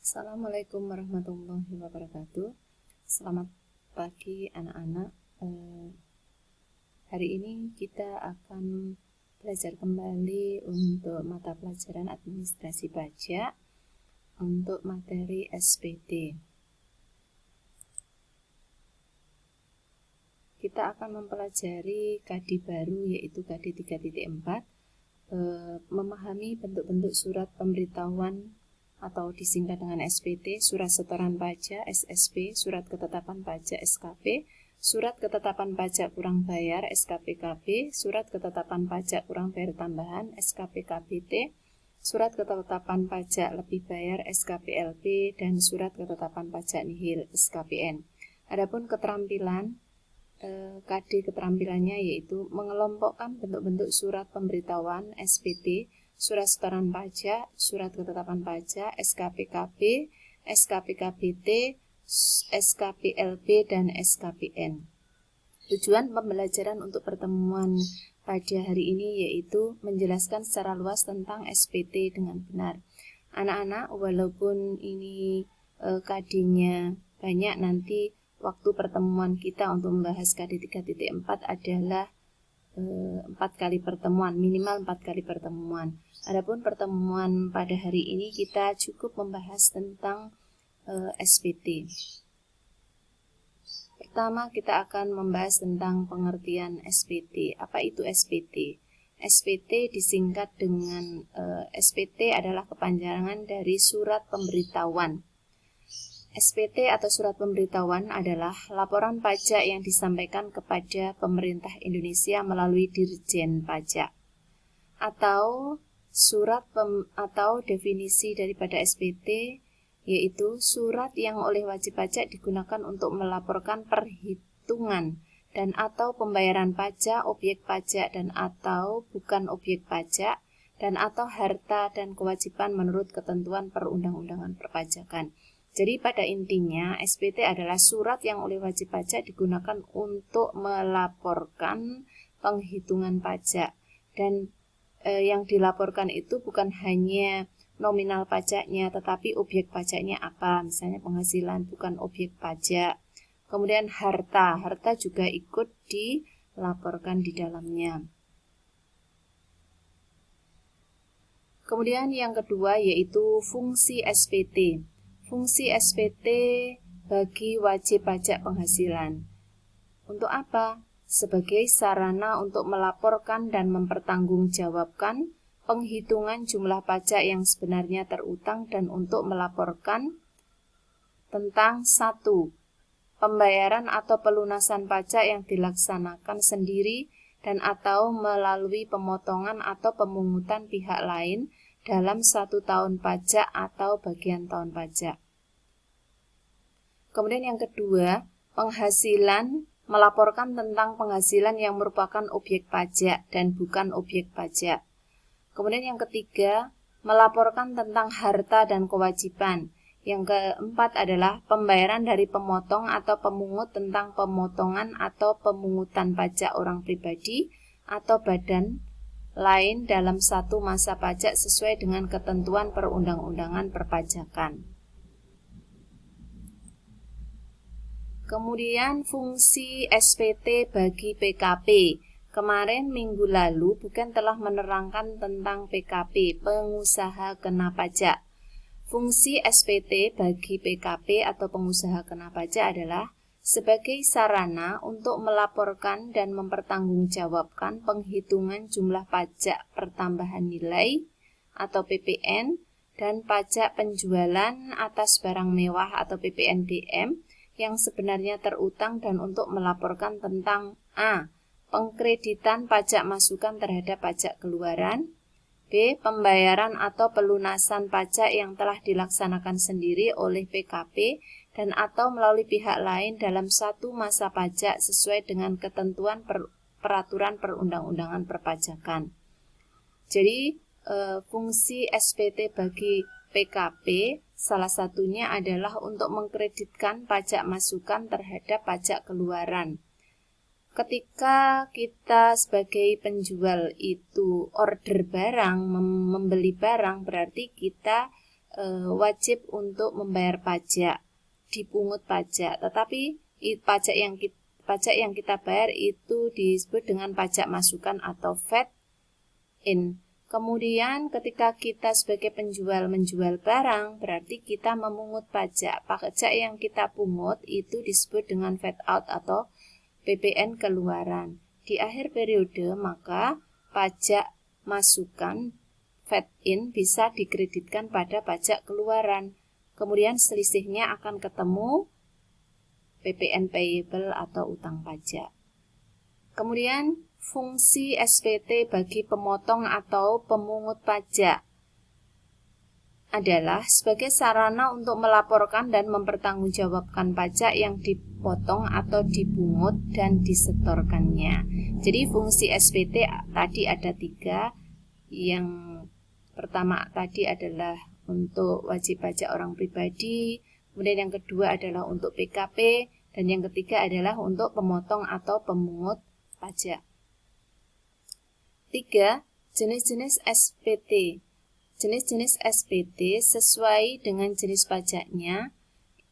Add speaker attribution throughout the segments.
Speaker 1: Assalamualaikum warahmatullahi wabarakatuh. Selamat pagi anak-anak. Hari ini kita akan belajar kembali untuk mata pelajaran administrasi pajak untuk materi SPT. Kita akan mempelajari KD baru yaitu KD 3.4, memahami bentuk-bentuk surat pemberitahuan atau disingkat dengan SPT, surat setoran pajak SSP, surat ketetapan pajak SKP, surat ketetapan pajak kurang bayar SKPKB, surat ketetapan pajak kurang bayar tambahan SKPKBT, surat ketetapan pajak lebih bayar SKPLP, dan surat ketetapan pajak nihil SKPN. Adapun keterampilan KD keterampilannya yaitu mengelompokkan bentuk-bentuk surat pemberitahuan SPT, surat setoran pajak, surat ketetapan pajak, SKPKB, SKPKBT, SKPLP, dan SKPN. Tujuan pembelajaran untuk pertemuan pada hari ini yaitu menjelaskan secara luas tentang SPT dengan benar. Anak-anak, walaupun ini KD-nya banyak, nanti waktu pertemuan kita untuk membahas KD 3.4 adalah 4 kali pertemuan, minimal 4 kali pertemuan. Adapun pertemuan pada hari ini kita cukup membahas tentang SPT. Pertama kita akan membahas tentang pengertian SPT. Apa itu SPT? SPT disingkat dengan SPT adalah kepanjangan dari surat pemberitahuan. SPT atau surat pemberitahuan adalah laporan pajak yang disampaikan kepada pemerintah Indonesia melalui Dirjen Pajak. Atau atau definisi daripada SPT yaitu surat yang oleh wajib pajak digunakan untuk melaporkan perhitungan dan atau pembayaran pajak, objek pajak dan atau bukan objek pajak, dan atau harta dan kewajiban menurut ketentuan perundang-undangan perpajakan. Jadi pada intinya SPT adalah surat yang oleh wajib pajak digunakan untuk melaporkan penghitungan pajak, dan yang dilaporkan itu bukan hanya nominal pajaknya tetapi objek pajaknya apa, misalnya penghasilan bukan objek pajak. Kemudian harta juga ikut dilaporkan di dalamnya. Kemudian yang kedua yaitu fungsi SPT. Fungsi SPT bagi wajib pajak penghasilan. Untuk apa? Sebagai sarana untuk melaporkan dan mempertanggungjawabkan penghitungan jumlah pajak yang sebenarnya terutang dan untuk melaporkan tentang 1. Pembayaran atau pelunasan pajak yang dilaksanakan sendiri dan atau melalui pemotongan atau pemungutan pihak lain dalam 1 tahun pajak atau bagian tahun pajak. Kemudian yang kedua, penghasilan, melaporkan tentang penghasilan yang merupakan objek pajak dan bukan objek pajak. Kemudian yang ketiga, melaporkan tentang harta dan kewajiban. Yang keempat adalah pembayaran dari pemotong atau pemungut tentang pemotongan atau pemungutan pajak orang pribadi atau badan lain dalam satu masa pajak sesuai dengan ketentuan perundang-undangan perpajakan. Kemudian fungsi SPT bagi PKP. Kemarin minggu lalu bukan telah menerangkan tentang PKP, pengusaha kena pajak. Fungsi SPT bagi PKP atau pengusaha kena pajak adalah sebagai sarana untuk melaporkan dan mempertanggungjawabkan penghitungan jumlah pajak pertambahan nilai atau PPN dan pajak penjualan atas barang mewah atau PPNBM yang sebenarnya terutang dan untuk melaporkan tentang A. Pengkreditan pajak masukan terhadap pajak keluaran, B. Pembayaran atau pelunasan pajak yang telah dilaksanakan sendiri oleh PKP dan atau melalui pihak lain dalam satu masa pajak sesuai dengan ketentuan peraturan perundang-undangan perpajakan. Jadi fungsi SPT bagi PKP salah satunya adalah untuk mengkreditkan pajak masukan terhadap pajak keluaran. Ketika kita sebagai penjual itu order barang, membeli barang, berarti kita wajib untuk membayar pajak, dipungut pajak. Tetapi pajak yang kita bayar itu disebut dengan pajak masukan atau VAT-in. Kemudian ketika kita sebagai penjual menjual barang, berarti kita memungut pajak. Pajak yang kita pungut itu disebut dengan VAT-out atau PPN keluaran. Di akhir periode, maka pajak masukan VAT-in bisa dikreditkan pada pajak keluaran. Kemudian selisihnya akan ketemu PPN payable atau utang pajak. Kemudian fungsi SPT bagi pemotong atau pemungut pajak adalah sebagai sarana untuk melaporkan dan mempertanggungjawabkan pajak yang dipotong atau dipungut dan disetorkannya. Jadi fungsi SPT tadi ada 3. Yang pertama tadi adalah untuk wajib pajak orang pribadi, kemudian yang kedua adalah untuk PKP, dan yang ketiga adalah untuk pemotong atau pemungut pajak. 3. Jenis-jenis SPT. Jenis-jenis SPT sesuai dengan jenis pajaknya.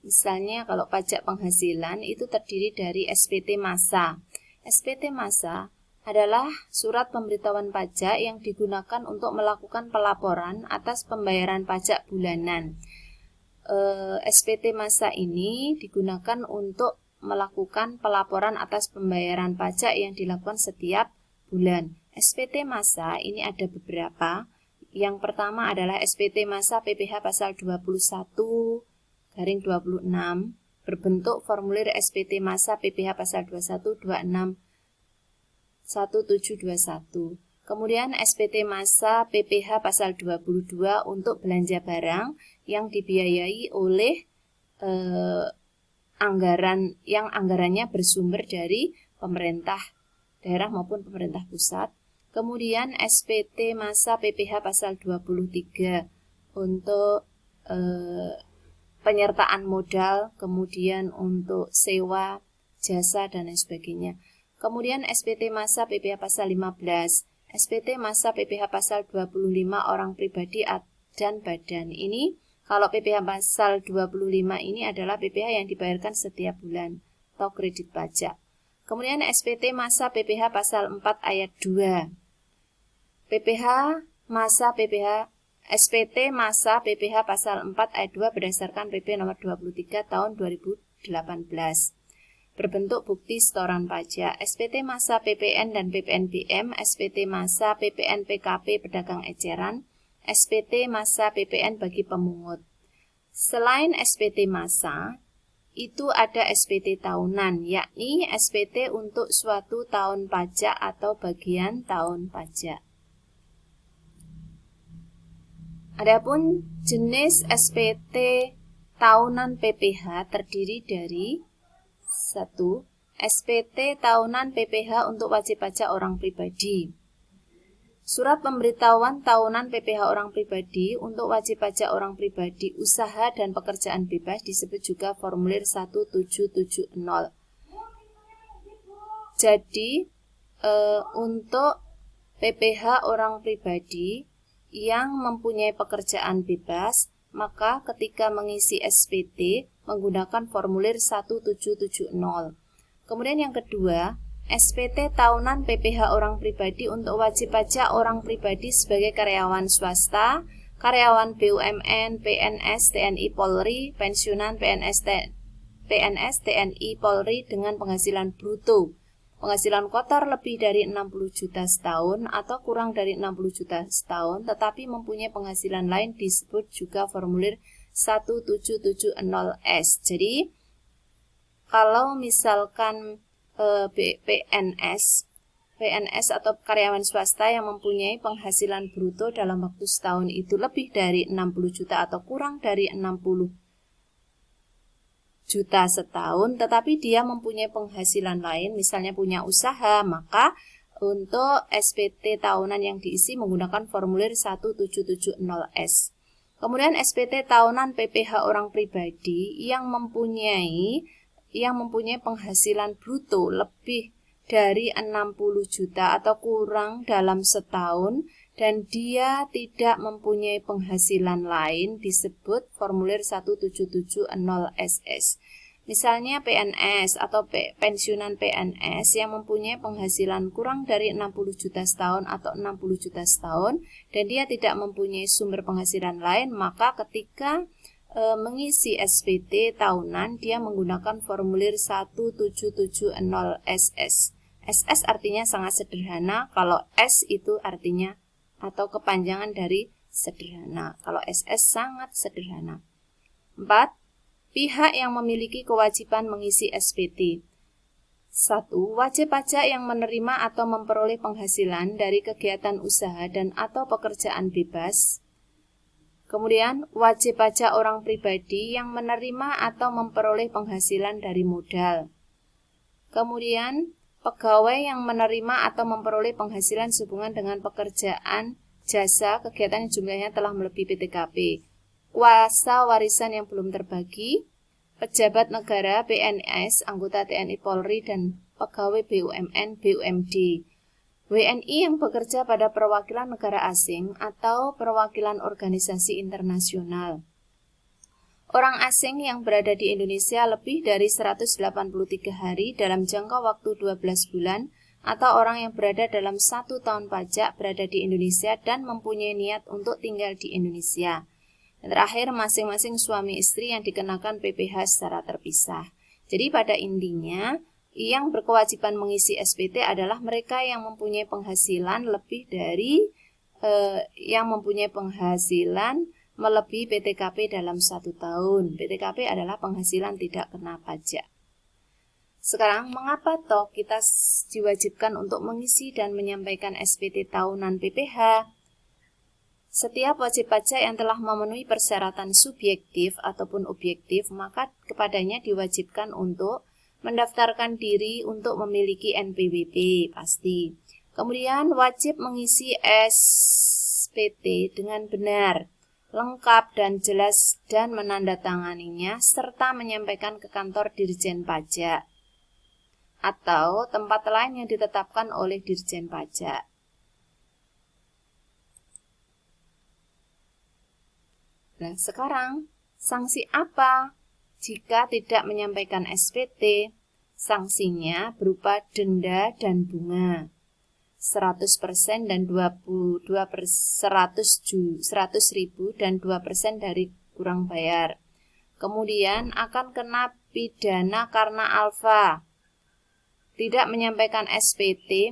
Speaker 1: Misalnya kalau pajak penghasilan itu terdiri dari SPT massa. SPT massa adalah surat pemberitahuan pajak yang digunakan untuk melakukan pelaporan atas pembayaran pajak bulanan. SPT massa ini digunakan untuk melakukan pelaporan atas pembayaran pajak yang dilakukan setiap bulan. SPT massa ini ada beberapa. Yang pertama adalah SPT massa PPh pasal 21/26 berbentuk formulir SPT massa PPh pasal 21, 26 1721. Kemudian SPT massa PPh pasal 22 untuk belanja barang yang dibiayai oleh anggarannya bersumber dari pemerintah daerah maupun pemerintah pusat. Kemudian SPT massa PPh pasal 23 untuk penyertaan modal, kemudian untuk sewa, jasa, dan lain sebagainya. Kemudian SPT massa PPh pasal 15, SPT massa PPh pasal 25 orang pribadi dan badan. Ini kalau PPh pasal 25 ini adalah PPh yang dibayarkan setiap bulan atau kredit pajak. Kemudian SPT massa PPh pasal 4 ayat 2. SPT massa PPh pasal 4 ayat 2 berdasarkan PP nomor 23 tahun 2018. Berbentuk bukti setoran pajak. SPT massa PPN dan PPNBM, SPT massa PPN PKP pedagang eceran, SPT massa PPN bagi pemungut. Selain SPT massa, itu ada SPT tahunan, yakni SPT untuk suatu tahun pajak atau bagian tahun pajak. Adapun jenis SPT tahunan PPh terdiri dari 1. SPT tahunan PPh untuk wajib pajak orang pribadi. Surat pemberitahuan tahunan PPh orang pribadi untuk wajib pajak orang pribadi, usaha dan pekerjaan bebas disebut juga formulir 1770. Jadi untuk PPh orang pribadi yang mempunyai pekerjaan bebas, maka ketika mengisi SPT menggunakan formulir 1770. Kemudian yang kedua, SPT tahunan PPh orang pribadi untuk wajib pajak orang pribadi sebagai karyawan swasta, karyawan BUMN, PNS, TNI Polri, pensiunan PNS, TNI Polri dengan penghasilan bruto, penghasilan kotor lebih dari 60 juta setahun atau kurang dari 60 juta setahun, tetapi mempunyai penghasilan lain disebut juga formulir 1770S. Jadi kalau misalkan PNS atau karyawan swasta yang mempunyai penghasilan bruto dalam waktu setahun itu lebih dari 60 juta atau kurang dari 60 juta setahun, tetapi dia mempunyai penghasilan lain, misalnya punya usaha, maka untuk SPT tahunan yang diisi menggunakan formulir 1770S. Kemudian SPT tahunan PPh orang pribadi yang mempunyai penghasilan bruto lebih dari 60 juta atau kurang dalam setahun dan dia tidak mempunyai penghasilan lain disebut formulir 1770SS. Misalnya PNS atau pensiunan PNS yang mempunyai penghasilan kurang dari 60 juta setahun atau 60 juta setahun dan dia tidak mempunyai sumber penghasilan lain, maka ketika mengisi SPT tahunan dia menggunakan formulir 1770SS. SS artinya sangat sederhana, kalau S itu artinya atau kepanjangan dari sederhana. Kalau SS sangat sederhana. 4. Pihak yang memiliki kewajiban mengisi SPT. 1. Wajib pajak yang menerima atau memperoleh penghasilan dari kegiatan usaha dan atau pekerjaan bebas. Kemudian, wajib pajak orang pribadi yang menerima atau memperoleh penghasilan dari modal. Kemudian, pegawai yang menerima atau memperoleh penghasilan sehubungan dengan pekerjaan, jasa, kegiatan yang jumlahnya telah melebihi PTKP. Kuasa warisan yang belum terbagi, pejabat negara, PNS, anggota TNI Polri, dan pegawai BUMN, BUMD. WNI yang bekerja pada perwakilan negara asing atau perwakilan organisasi internasional. Orang asing yang berada di Indonesia lebih dari 183 hari dalam jangka waktu 12 bulan atau orang yang berada dalam 1 tahun pajak berada di Indonesia dan mempunyai niat untuk tinggal di Indonesia. Dan terakhir, masing-masing suami istri yang dikenakan PPh secara terpisah. Jadi pada intinya, yang berkewajiban mengisi SPT adalah mereka yang mempunyai penghasilan lebih dari melebihi PTKP dalam 1 tahun. PTKP adalah penghasilan tidak kena pajak. Sekarang, mengapa toh kita diwajibkan untuk mengisi dan menyampaikan SPT tahunan PPh? Setiap wajib pajak yang telah memenuhi persyaratan subjektif ataupun objektif, maka kepadanya diwajibkan untuk mendaftarkan diri untuk memiliki NPWP, pasti. Kemudian wajib mengisi SPT dengan benar, lengkap dan jelas dan menandatanganinya serta menyampaikan ke kantor Dirjen Pajak atau tempat lain yang ditetapkan oleh Dirjen Pajak. Nah, sekarang sanksi apa jika tidak menyampaikan SPT? Sanksinya berupa denda dan bunga 100% dan 100.000 dan 2% dari kurang bayar. Kemudian akan kena pidana karena alfa. Tidak menyampaikan SPT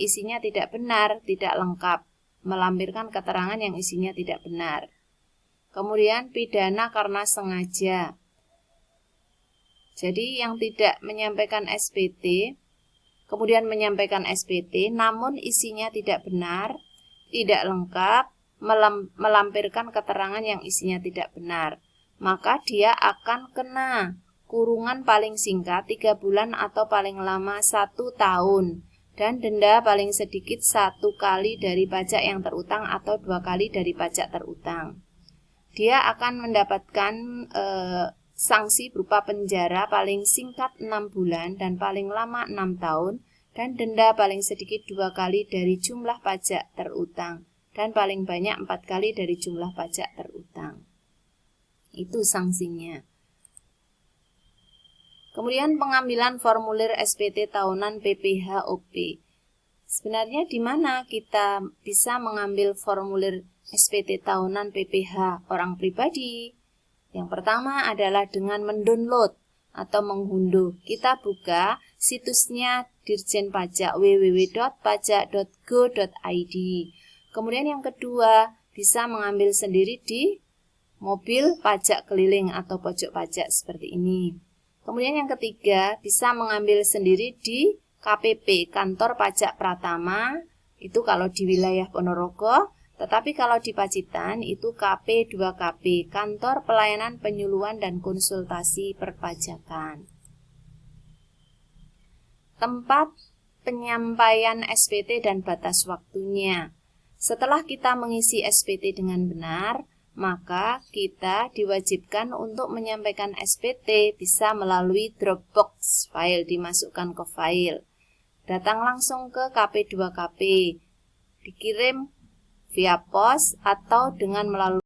Speaker 1: isinya tidak benar, tidak lengkap, melampirkan keterangan yang isinya tidak benar. Kemudian pidana karena sengaja. Jadi yang tidak menyampaikan SPT, kemudian menyampaikan SPT namun isinya tidak benar, tidak lengkap, melampirkan keterangan yang isinya tidak benar, maka dia akan kena kurungan paling singkat 3 bulan atau paling lama 1 tahun dan denda paling sedikit 1 kali dari pajak yang terutang atau 2 kali dari pajak terutang. Dia akan mendapatkan sanksi berupa penjara paling singkat 6 bulan dan paling lama 6 tahun dan denda paling sedikit 2 kali dari jumlah pajak terutang dan paling banyak 4 kali dari jumlah pajak terutang. Itu sanksinya. Kemudian pengambilan formulir SPT tahunan PPh OP. Sebenarnya di mana kita bisa mengambil formulir SPT tahunan PPh orang pribadi? Yang pertama adalah dengan mendownload atau mengunduh. Kita buka situsnya Dirjen Pajak www.pajak.go.id. Kemudian yang kedua, bisa mengambil sendiri di mobil pajak keliling atau pojok pajak seperti ini. Kemudian yang ketiga, bisa mengambil sendiri di KPP, Kantor Pajak Pratama, itu kalau di wilayah Ponorogo. Tetapi kalau di Pacitan itu KP2KP, Kantor Pelayanan Penyuluhan dan Konsultasi Perpajakan. Tempat penyampaian SPT dan batas waktunya. Setelah kita mengisi SPT dengan benar, maka kita diwajibkan untuk menyampaikan SPT bisa melalui Dropbox file, dimasukkan ke file. Datang langsung ke KP2KP. dikirim via pos atau dengan melalui